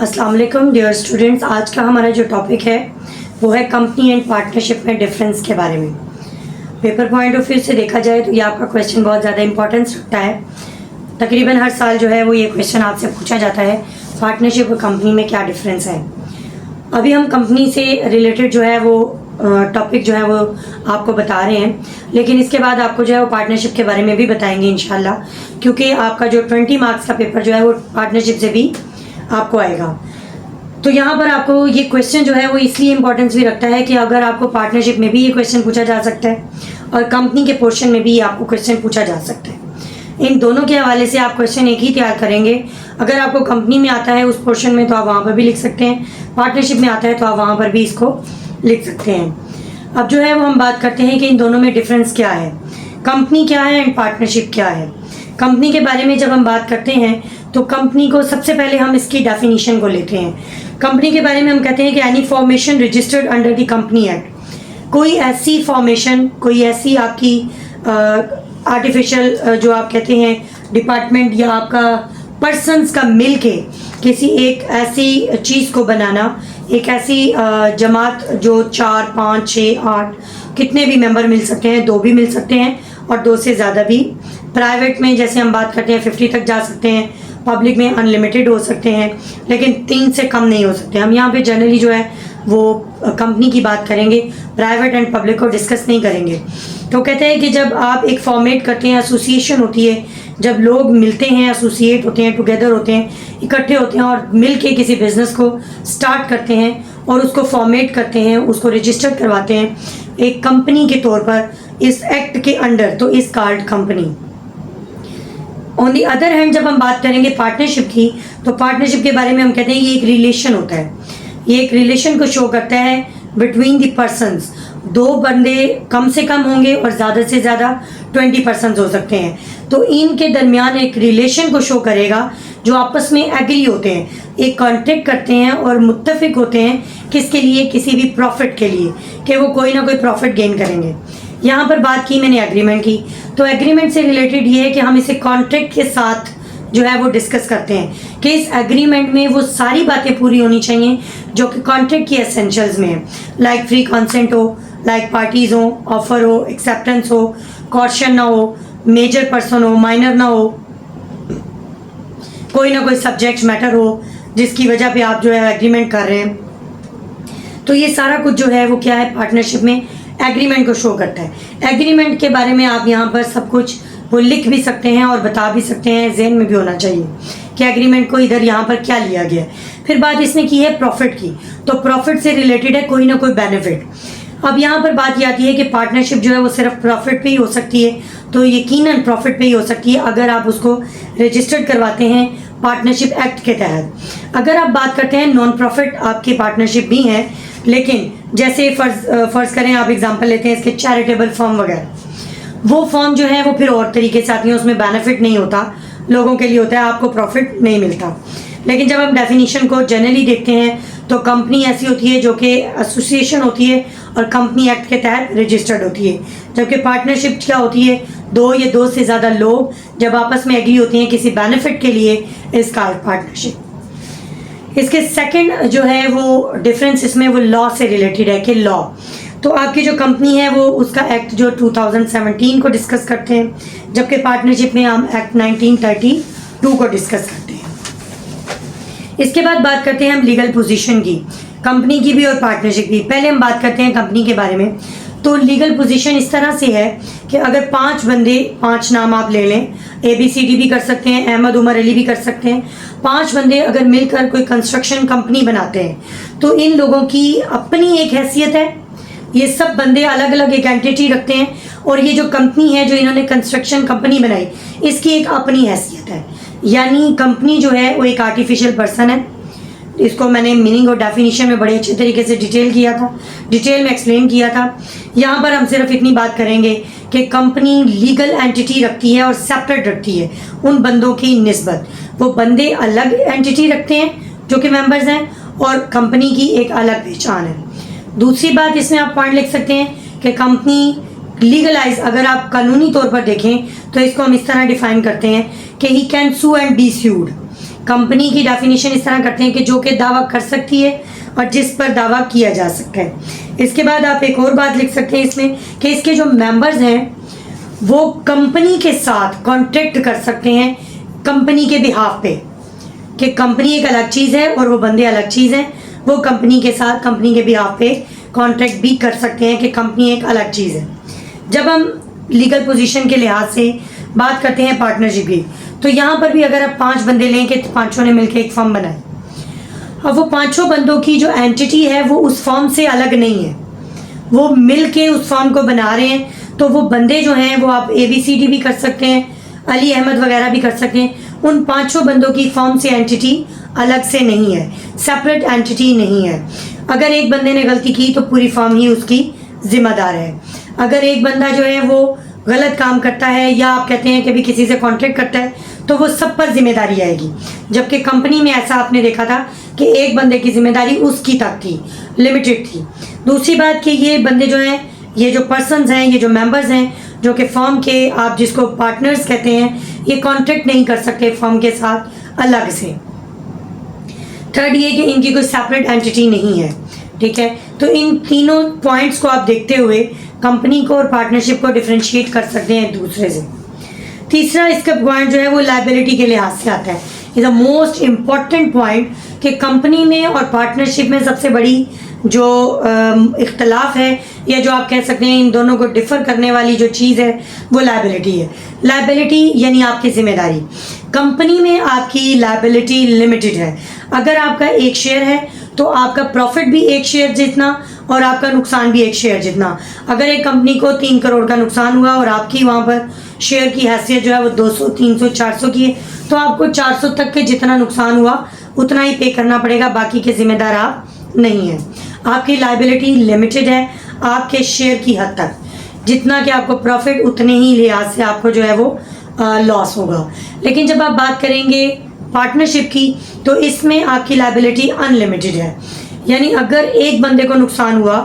अस्सलाम वालेकुम dear students. आज का हमारा जो टॉपिक है वो है कंपनी एंड पार्टनरशिप में डिफरेंस के बारे में। पेपर पॉइंट ऑफ व्यू से देखा जाए तो ये आपका क्वेश्चन बहुत ज़्यादा इंपॉर्टेंस रखता है। तकरीबन हर साल जो है वो ये क्वेश्चन आपसे पूछा जाता है, पार्टनरशिप और कंपनी में क्या डिफरेंस है। अभी हम कंपनी से रिलेटेड जो है वो टॉपिक जो है वो आपको बता रहे हैं, लेकिन इसके बाद आपको जो है वो पार्टनरशिप के बारे में भी बताएंगे इंशाल्लाह, क्योंकि आपका जो 20 मार्क्स का पेपर जो है वो पार्टनरशिप से भी आपको आएगा। तो यहाँ पर आपको ये क्वेश्चन जो है वो इसलिए इम्पोर्टेंस भी रखता है कि अगर आपको पार्टनरशिप में भी ये क्वेश्चन पूछा जा सकता है और कंपनी के पोर्शन में भी आपको क्वेश्चन पूछा जा सकता है। इन दोनों के हवाले से आप क्वेश्चन एक ही तैयार करेंगे। अगर आपको कंपनी में आता है उस पोर्शन में तो आप वहाँ पर भी लिख सकते हैं, पार्टनरशिप में आता है तो आप वहाँ पर भी इसको लिख सकते हैं। अब जो है वो हम बात करते हैं कि इन दोनों में डिफरेंस क्या है, कंपनी क्या है एंड पार्टनरशिप क्या है। कंपनी के बारे में जब हम बात करते हैं तो कंपनी को सबसे पहले हम इसकी डेफिनेशन को लेते हैं। कंपनी के बारे में हम कहते हैं कि any formation registered under the company act. कोई ऐसी फॉर्मेशन, कोई ऐसी आपकी आर्टिफिशियल जो आप कहते हैं डिपार्टमेंट या आपका पर्सन्स का मिल के किसी एक ऐसी चीज़ को बनाना, एक ऐसी जमात जो 4, 5, 6, 8 कितने भी मेंबर मिल सकते हैं, 2 भी मिल सकते हैं और 2 से ज़्यादा भी। प्राइवेट में जैसे हम बात करते हैं 50 तक जा सकते हैं, पब्लिक में अनलिमिटेड हो सकते हैं, लेकिन 3 से कम नहीं हो सकते। हम यहाँ पे जनरली जो है वो कंपनी की बात करेंगे, प्राइवेट एंड पब्लिक को डिस्कस नहीं करेंगे। तो कहते हैं कि जब आप एक फॉर्मेट करते हैं, एसोसिएशन होती है, जब लोग मिलते हैं, एसोसिएट होते हैं, टुगेदर होते हैं, इकट्ठे होते हैं और मिल के किसी बिज़नेस को स्टार्ट करते हैं और उसको फॉर्मेट करते हैं, उसको रजिस्टर करवाते हैं एक कंपनी के तौर पर इस एक्ट के अंडर, तो इस card company. On the other hand जब हम बात करेंगे पार्टनरशिप की, तो पार्टनरशिप के बारे में हम कहते हैं ये एक रिलेशन होता है। ये एक रिलेशन को शो करता है बिटवीन दी पर्सन्स। 2 बंदे कम से कम होंगे और ज़्यादा से ज़्यादा 20 पर्सन्स हो सकते हैं। तो इनके दरमियान एक रिलेशन को शो करेगा जो आपस में एग्री होते हैं, एक कॉन्ट्रैक्ट करते हैं और मुत्तफिक होते हैं किसके लिए, किसी भी प्रॉफिट के लिए, कि वो कोई ना कोई प्रॉफिट गेन करेंगे। यहाँ पर बात की मैंने एग्रीमेंट की, तो एग्रीमेंट से रिलेटेड ये है कि हम इसे कॉन्ट्रैक्ट के साथ जो है वो डिस्कस करते हैं कि इस एग्रीमेंट में वो सारी बातें पूरी होनी चाहिए जो कि कॉन्ट्रैक्ट की एसेंशियल्स में है। लाइक फ्री कंसेंट हो, लाइक पार्टीज़ हो, ऑफर हो, एक्सेप्टेंस हो, कॉशन ना हो, मेजर पर्सन हो, माइनर ना हो, कोई ना कोई सब्जेक्ट मैटर हो जिसकी वजह पे आप जो है एग्रीमेंट कर रहे हैं। तो ये सारा कुछ जो है वो क्या है, पार्टनरशिप में एग्रीमेंट को शो करता है। एग्रीमेंट के बारे में आप यहाँ पर सब कुछ वो लिख भी सकते हैं और बता भी सकते हैं, जहन में भी होना चाहिए कि एग्रीमेंट को इधर यहाँ पर क्या लिया गया है। फिर बात इसने की है प्रॉफिट की, तो प्रॉफिट से रिलेटेड है कोई ना कोई बेनिफिट। अब यहाँ पर बात ये आती है कि पार्टनरशिप जो है वो सिर्फ प्रॉफिट पे ही हो सकती है, तो यकीनन प्रॉफिट पे ही हो सकती है अगर आप उसको रजिस्टर्ड करवाते हैं पार्टनरशिप एक्ट के तहत। अगर आप बात करते हैं नॉन प्रॉफिट आपकी पार्टनरशिप भी हैं, लेकिन जैसे फ़र्ज़ करें आप एग्जांपल लेते हैं इसके चैरिटेबल फर्म वगैरह, वो फर्म जो है वो फिर और तरीके से आती है, उसमें बेनिफिट नहीं होता, लोगों के लिए होता है, आपको प्रॉफिट नहीं मिलता। लेकिन जब हम डेफिनेशन को जनरली देखते हैं तो कंपनी ऐसी होती है जो कि एसोसिएशन होती है और कंपनी एक्ट के तहत रजिस्टर्ड होती है, जबकि पार्टनरशिप क्या होती है, 2 या 2 से ज़्यादा लोग जब आपस में एग्री होते हैं किसी बेनिफिट के लिए, इसका पार्टनरशिप। इसके सेकंड जो है वो डिफरेंस इसमें वो लॉ से रिलेटेड है कि लॉ, तो आपकी जो कंपनी है वो उसका एक्ट जो 2017 को डिस्कस करते हैं, जबकि पार्टनरशिप में हम एक्ट 1932 को डिस्कस करते हैं। इसके बाद बात करते हैं हम लीगल पोजीशन की, कंपनी की भी और पार्टनरशिप की। पहले हम बात करते हैं कंपनी के बारे में। तो लीगल पोजीशन इस तरह से है कि अगर 5 बंदे, 5 नाम आप ले लें, ABCD भी कर सकते हैं, अहमद उमर अली भी कर सकते हैं, 5 बंदे अगर मिलकर कोई कंस्ट्रक्शन कंपनी बनाते हैं तो इन लोगों की अपनी एक हैसियत है। ये सब बंदे अलग अलग एक एंटिटी रखते हैं और ये जो कंपनी है जो इन्होंने कंस्ट्रक्शन कंपनी बनाई, इसकी एक अपनी हैसियत है। यानी कंपनी जो है वो एक आर्टिफिशियल पर्सन है। इसको मैंने मीनिंग और डेफिनेशन में बड़े अच्छे तरीके से डिटेल में एक्सप्लेन किया था। यहाँ पर हम सिर्फ इतनी बात करेंगे कि कंपनी लीगल एंटिटी रखती है और सेपरेट रखती है उन बंदों की निस्बत। वो बंदे अलग एंटिटी रखते हैं जो कि मेंबर्स हैं और कंपनी की एक अलग पहचान है। दूसरी बात इसमें आप पॉइंट लिख सकते हैं कि कंपनी लीगलाइज, अगर आप कानूनी तौर पर देखें तो इसको हम इस तरह डिफाइन करते हैं कि he can sue and be sued, company की डेफिनेशन इस तरह करते हैं कि जो कि दावा कर सकती है और जिस पर दावा किया जा सकता है। इसके बाद आप एक और बात लिख सकते हैं इसमें कि इसके जो मेंबर्स हैं वो कंपनी के साथ कॉन्ट्रैक्ट कर सकते हैं कंपनी के बिहाफ पे, कि कंपनी एक अलग चीज़ है और वो बंदे अलग चीज़ हैं। वो कंपनी के साथ कंपनी के बिहाफ पे कॉन्ट्रैक्ट भी कर सकते हैं कि कंपनी एक अलग चीज़ है। जब हम लीगल पोजीशन के लिहाज से बात करते हैं पार्टनरशिप की, तो यहाँ पर भी अगर आप 5 बंदे लें कि पाँचों ने मिलकर एक फर्म बनाई, अब वो पाँचों बंदों की जो एंटिटी है वो उस फर्म से अलग नहीं है, वो मिल के उस फर्म को बना रहे हैं। तो वो बंदे जो हैं वो आप ABCD भी कर सकते हैं, अली अहमद वगैरह भी कर सकते हैं। उन पाँचों बंदों की फर्म से एंटिटी अलग से नहीं है, सेपरेट एंटिटी नहीं है। अगर एक बंदे ने गलती की तो पूरी फर्म ही उसकी जिम्मेदार है। अगर एक बंदा जो है वो गलत काम करता है या आप कहते हैं कि भी किसी से कॉन्ट्रैक्ट करता है तो वो सब पर जिम्मेदारी आएगी। जबकि कंपनी में ऐसा आपने देखा था कि एक बंदे की जिम्मेदारी उसकी तक थी, लिमिटेड थी। दूसरी बात कि ये बंदे जो हैं, ये जो पर्सन्स हैं, ये जो मेंबर्स हैं, जो कि फर्म के आप जिसको पार्टनर्स कहते हैं, ये कॉन्ट्रैक्ट नहीं कर सकते फर्म के साथ अलग से। थर्ड ये कि इनकी कोई सेपरेट एंटिटी नहीं है, ठीक है। तो इन तीनों पॉइंट्स को आप देखते हुए कंपनी को और पार्टनरशिप को डिफरेंशिएट कर सकते हैं एक दूसरे से। तीसरा इसका पॉइंट जो है वो लायबिलिटी के लिहाज से आता है। Is a most important point कि कंपनी में और पार्टनरशिप में सबसे बड़ी जो इख्तलाफ है या जो आप कह सकते हैं इन दोनों को डिफ़र करने वाली जो चीज़ है वो लायबिलिटी है। लायबिलिटी यानी आपकी जिम्मेदारी। कंपनी में आपकी लायबिलिटी लिमिटेड है। अगर आपका एक शेयर है तो आपका प्रॉफिट भी एक शेयर जितना और आपका नुकसान भी एक शेयर जितना। अगर एक कंपनी को 3 करोड़ का नुकसान हुआ और आपकी वहाँ पर शेयर की हैसियत जो है वो 200, 300, 400 की है, तो आपको 400 तक के जितना नुकसान हुआ उतना ही पे करना पड़ेगा, बाकी के जिम्मेदार आप नहीं हैं। आपकी लायबिलिटी लिमिटेड है आपके शेयर की हद तक, जितना कि आपको प्रॉफिट उतने ही लिहाज से आपको जो है वो लॉस होगा। लेकिन जब आप बात करेंगे पार्टनरशिप की तो इसमें आपकी लायबिलिटी अनलिमिटेड है। यानी अगर एक बंदे को नुकसान हुआ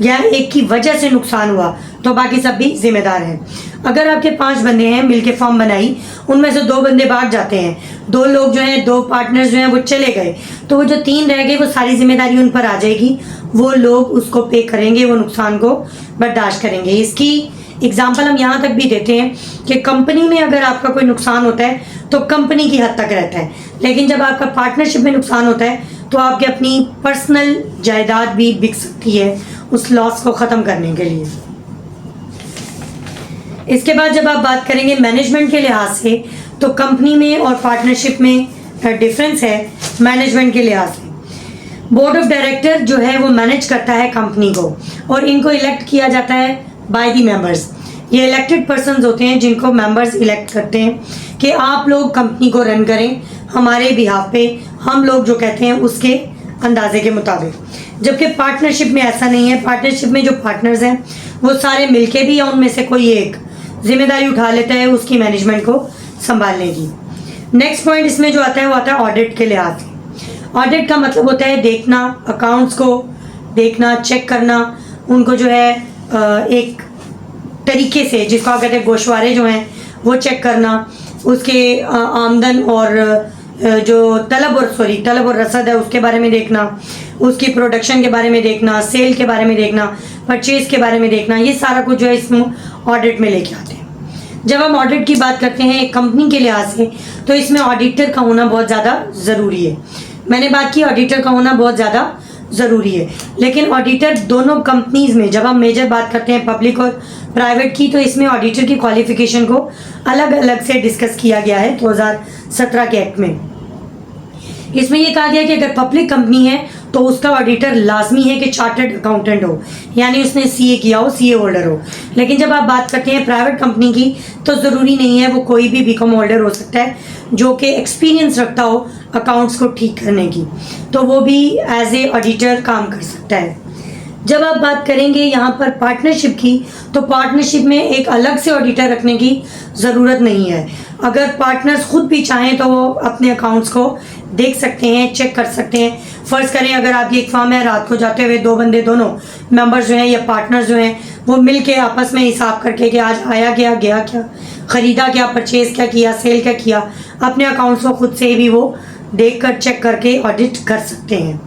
या एक की वजह से नुकसान हुआ तो बाकी सब भी जिम्मेदार हैं। अगर आपके 5 बंदे हैं मिलके फर्म बनाई, उनमें से 2 बंदे भाग जाते हैं, 2 लोग जो हैं 2 पार्टनर्स जो हैं वो चले गए, तो वो जो 3 रह गए वो सारी जिम्मेदारी उन पर आ जाएगी। वो लोग उसको पे करेंगे, वो नुकसान को बर्दाश्त करेंगे। इसकी एग्जाम्पल हम यहाँ तक भी देते हैं कि कंपनी में अगर आपका कोई नुकसान होता है तो कंपनी की हद तक रहता है, लेकिन जब आपका पार्टनरशिप में नुकसान होता है तो आपकी अपनी पर्सनल जायदाद भी बिक सकती है उस लॉस को ख़त्म करने के लिए। इसके बाद जब आप बात करेंगे मैनेजमेंट के लिहाज से, तो कंपनी में और पार्टनरशिप में डिफरेंस है मैनेजमेंट के लिहाज से। बोर्ड ऑफ डायरेक्टर जो है वो मैनेज करता है कंपनी को और इनको इलेक्ट किया जाता है बाय दी मेंबर्स। ये इलेक्टेड पर्सन्स होते हैं जिनको मेंबर्स इलेक्ट करते हैं कि आप लोग कंपनी को रन करें हमारे बिहाफ पे, हम लोग जो कहते हैं उसके अंदाजे के मुताबिक। जबकि पार्टनरशिप में ऐसा नहीं है। पार्टनरशिप में जो पार्टनर्स हैं वो सारे मिलके भी या उनमें से कोई एक जिम्मेदारी उठा लेता है उसकी मैनेजमेंट को संभालने की। नेक्स्ट पॉइंट इसमें जो आता है वो आता है ऑडिट के लिहाज से। ऑडिट का मतलब होता है देखना, अकाउंट्स को देखना, चेक करना, उनको जो है एक तरीके से, जिसको आप कहते हैं गोशवारे जो हैं वो चेक करना, उसके आमदन और जो तलब और रसद है उसके बारे में देखना, उसकी प्रोडक्शन के बारे में देखना, सेल के बारे में देखना, परचेज के बारे में देखना, ये सारा कुछ जो है इसमें ऑडिट में लेके आते हैं। जब हम ऑडिट की बात करते हैं एक कंपनी के लिहाज से तो इसमें ऑडिटर का होना बहुत ज़्यादा ज़रूरी है। मैंने बात की ऑडिटर का होना बहुत ज़्यादा ज़रूरी है, लेकिन ऑडिटर दोनों कंपनीज में, जब हम मेजर बात करते हैं पब्लिक और प्राइवेट की, तो इसमें ऑडिटर की क्वालिफिकेशन को अलग अलग से डिस्कस किया गया है 2017 के एक्ट में। इसमें यह कहा गया कि अगर पब्लिक कंपनी है तो उसका ऑडिटर लाजमी है कि चार्टर्ड अकाउंटेंट हो, यानी उसने सीए किया हो, सीए होल्डर हो। लेकिन जब आप बात करते हैं प्राइवेट कंपनी की तो ज़रूरी नहीं है, वो कोई भी बीकॉम होल्डर हो सकता है जो कि एक्सपीरियंस रखता हो अकाउंट्स को ठीक करने की, तो वो भी एज ए ऑडिटर काम कर सकता है। जब आप बात करेंगे यहाँ पर पार्टनरशिप की, तो पार्टनरशिप में एक अलग से ऑडिटर रखने की ज़रूरत नहीं है। अगर पार्टनर्स खुद भी चाहें तो वो अपने अकाउंट्स को देख सकते हैं, चेक कर सकते हैं। फ़र्ज़ करें अगर आपकी एक फर्म है, रात को जाते हुए 2 बंदे, दोनों मेंबर्स जो हैं या पार्टनर्स जो हैं, वो मिल के आपस में हिसाब करके कि आज आया क्या, गया क्या, ख़रीदा क्या, परचेज़ क्या किया, सेल क्या किया, अपने अकाउंट्स को खुद से भी वो देखकर चेक करके ऑडिट कर सकते हैं।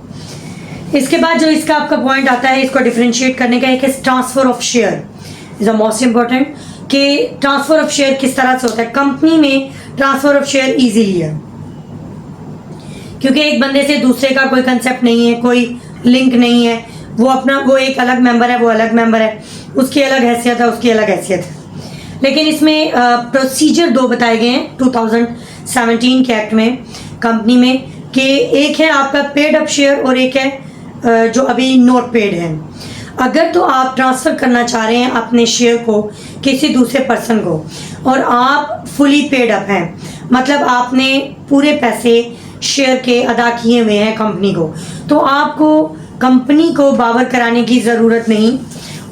इसके बाद जो इसका आपका पॉइंट आता है, इसको डिफरेंशिएट करने का, एक है transfer of share is the most important, कि ट्रांसफर ऑफ शेयर किस तरह से होता है। कंपनी में ट्रांसफर ऑफ शेयर इजीली है, क्योंकि एक बंदे से दूसरे का कोई कंसेप्ट नहीं है, कोई लिंक नहीं है, वो एक अलग मेंबर है, वो अलग मेंबर है, उसकी अलग हैसियत है, उसकी अलग हैसियत है। लेकिन इसमें प्रोसीजर दो बताए गए हैं 2017 के एक्ट में कंपनी में, कि एक है आपका पेड अप शेयर और एक है जो अभी नॉट पेड है। अगर तो आप ट्रांसफ़र करना चाह रहे हैं अपने शेयर को किसी दूसरे पर्सन को और आप फुली पेड अप हैं, मतलब आपने पूरे पैसे शेयर के अदा किए हुए हैं कंपनी को, तो आपको कंपनी को बावर कराने की ज़रूरत नहीं,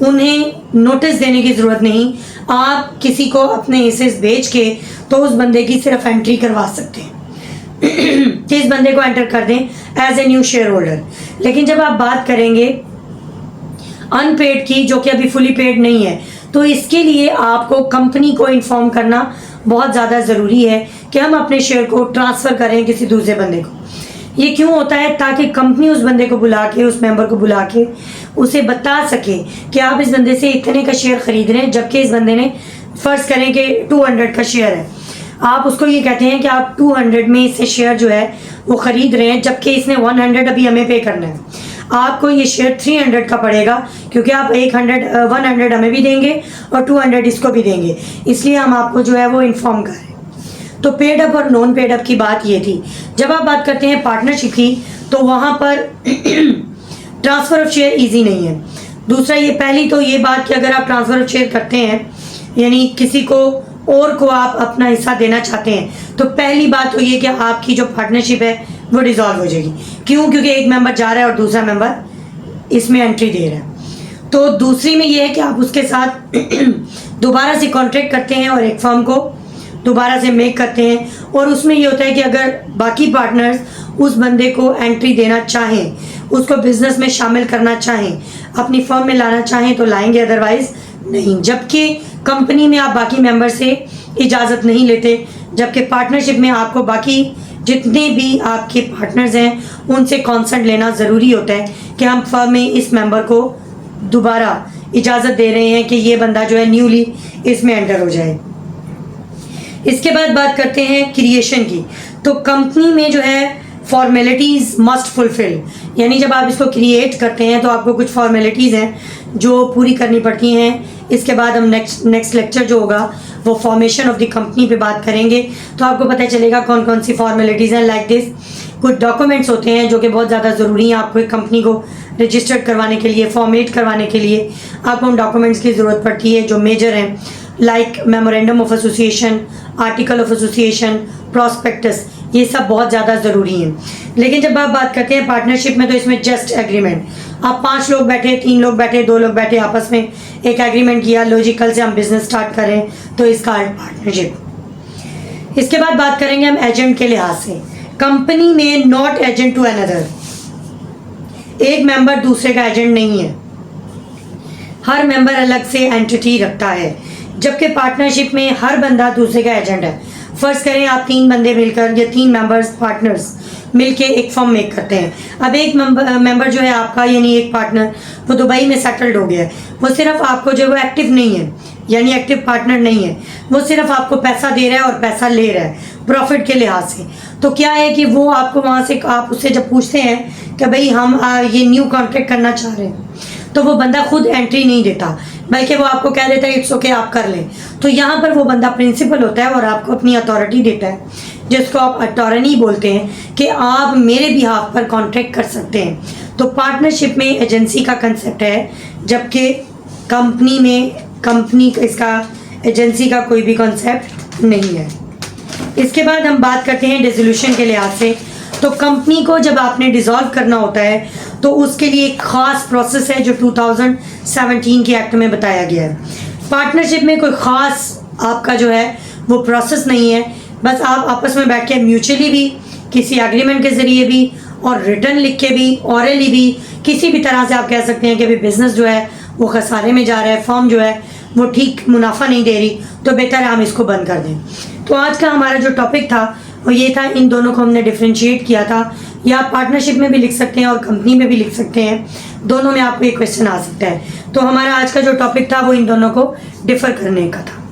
उन्हें नोटिस देने की ज़रूरत नहीं। आप किसी को अपने हिस्से बेच के तो उस बंदे की सिर्फ एंट्री करवा सकते हैं कि इस बंदे को एंटर कर दें as a new shareholder. लेकिन जब आप बात करेंगे अनपेड की, जो कि अभी फुली पेड नहीं है, तो इसके लिए आपको कंपनी को इन्फॉर्म करना बहुत ज़्यादा ज़रूरी है कि हम अपने शेयर को ट्रांसफ़र करें किसी दूसरे बंदे को। ये क्यों होता है? ताकि कंपनी उस बंदे को बुला के, उस मेंबर को बुला के उसे बता सके कि आप इस बंदे से इतने का शेयर खरीद रहे हैं, जबकि इस बंदे ने फ़र्ज़ करें कि 200 का शेयर है, आप उसको ये कहते हैं कि आप 200 में इससे शेयर जो है वो ख़रीद रहे हैं, जबकि इसने 100 अभी हमें पे करना है। आपको ये शेयर 300 का पड़ेगा, क्योंकि आप 100 हमें भी देंगे और 200 इसको भी देंगे, इसलिए हम आपको जो है वो इन्फॉर्म कर रहे हैं। तो पेड अप और नॉन पेड अप की बात ये थी। जब आप बात करते हैं पार्टनरशिप की, तो वहाँ पर ट्रांसफ़र ऑफ शेयर इजी नहीं है। दूसरा, ये पहली तो ये बात कि अगर आप ट्रांसफ़र ऑफ शेयर करते हैं, यानी किसी को और को आप अपना हिस्सा देना चाहते हैं, तो पहली बात तो ये कि आपकी जो पार्टनरशिप है वो डिज़ोल्व हो जाएगी। क्यों? क्योंकि एक मेंबर जा रहा है और दूसरा मेंबर इसमें एंट्री दे रहा है। तो दूसरी में ये है कि आप उसके साथ दोबारा से कॉन्ट्रैक्ट करते हैं और एक फर्म को दोबारा से मेक करते हैं, और उसमें ये होता है कि अगर बाकी पार्टनर्स उस बंदे को एंट्री देना चाहें, उसको बिजनेस में शामिल करना चाहें, अपनी फर्म में लाना चाहें तो लाएंगे, अदरवाइज नहीं। जबकि कंपनी में आप बाकी मेंबर से इजाज़त नहीं लेते, जबकि पार्टनरशिप में आपको बाकी जितने भी आपके पार्टनर्स हैं उनसे कॉन्सेंट लेना ज़रूरी होता है कि हम फर्म में इस मेंबर को दोबारा इजाज़त दे रहे हैं कि ये बंदा जो है न्यूली इसमें एंटर हो जाए। इसके बाद बात करते हैं क्रिएशन की। तो कंपनी में जो है फॉर्मेलिटीज़ मस्ट फुलफिल, यानी जब आप इसको क्रिएट करते हैं तो आपको कुछ फॉर्मेलिटीज़ हैं जो पूरी करनी पड़ती हैं। इसके बाद हम नेक्स्ट लेक्चर जो होगा वो फॉर्मेशन ऑफ द कंपनी पे बात करेंगे, तो आपको पता चलेगा कौन कौन सी फॉर्मेलिटीज़ हैं। लाइक दिस, कुछ डॉक्यूमेंट्स होते हैं जो कि बहुत ज़्यादा ज़रूरी हैं आपको एक कंपनी को रजिस्टर्ड करवाने के लिए, फॉर्मेट करवाने के लिए आपको उन डॉक्यूमेंट्स की ज़रूरत पड़ती है जो मेजर हैं, like memorandum of association, article of association, prospectus, ये सब बहुत ज़्यादा ज़रूरी हैं। लेकिन जब आप बात करते हैं पार्टनरशिप में, तो इसमें जस्ट एग्रीमेंट, आप 5 लोग बैठे, 3 लोग बैठे, 2 लोग बैठे, आपस में एक एग्रीमेंट किया, लॉजिकल से हम बिजनेस स्टार्ट करें, तो इसका पार्टनरशिप। इसके बाद बात करेंगे हम एजेंट के लिहाज से। कंपनी में नॉट एजेंट टू अनदर, एक मेंबर दूसरे का एजेंट नहीं है, हर मेंबर अलग से एंटिटी रखता है, जबकि पार्टनरशिप में हर बंदा दूसरे का एजेंट है। फ़र्ज़ करें आप 3 बंदे मिलकर या 3 मेंबर्स पार्टनर्स मिलके एक फर्म मेक करते हैं। अब एक मेंबर जो है आपका, यानी एक पार्टनर, वो दुबई में सेटल्ड हो गया है, वो सिर्फ आपको जो है वो एक्टिव नहीं है, यानी एक्टिव पार्टनर नहीं है, वो सिर्फ आपको पैसा दे रहा है और पैसा ले रहा है प्रॉफिट के लिहाज से। तो क्या है कि वो आपको वहाँ से, आप उससे जब पूछते हैं कि भाई हम ये न्यू कॉन्ट्रैक्ट करना चाह रहे हैं, तो वो बंदा खुद एंट्री नहीं देता, बल्कि वो आपको कह देता है इट्स ओके आप कर लें। तो यहाँ पर वो बंदा प्रिंसिपल होता है और आपको अपनी अथॉरिटी देता है, जिसको आप अटॉर्नी बोलते हैं, कि आप मेरे बिहाफ पर कॉन्ट्रैक्ट कर सकते हैं। तो पार्टनरशिप में एजेंसी का कंसेप्ट है, जबकि कंपनी में इसका एजेंसी का कोई भी कॉन्सेप्ट नहीं है। इसके बाद हम बात करते हैं डिसोल्यूशन के लिहाज से। तो कंपनी को जब आपने डिसॉल्व करना होता है तो उसके लिए एक ख़ास प्रोसेस है जो 2017 के एक्ट में बताया गया है। पार्टनरशिप में कोई ख़ास आपका जो है वो प्रोसेस नहीं है, बस आप आपस में बैठ के म्यूचुअली भी, किसी एग्रीमेंट के ज़रिए भी और रिटर्न लिख के भी, ऑरली भी, किसी भी तरह से आप कह सकते हैं कि भाई बिज़नेस जो है वो खसारे में जा रहा है, फर्म जो है वो ठीक मुनाफा नहीं दे रही, तो बेहतर है हम इसको बंद कर दें। तो आज का हमारा जो टॉपिक था और ये था, इन दोनों को हमने डिफ्रेंशिएट किया था। या आप पार्टनरशिप में भी लिख सकते हैं और कंपनी में भी लिख सकते हैं, दोनों में आपको ये क्वेश्चन आ सकता है। तो हमारा आज का जो टॉपिक था वो इन दोनों को डिफर करने का था।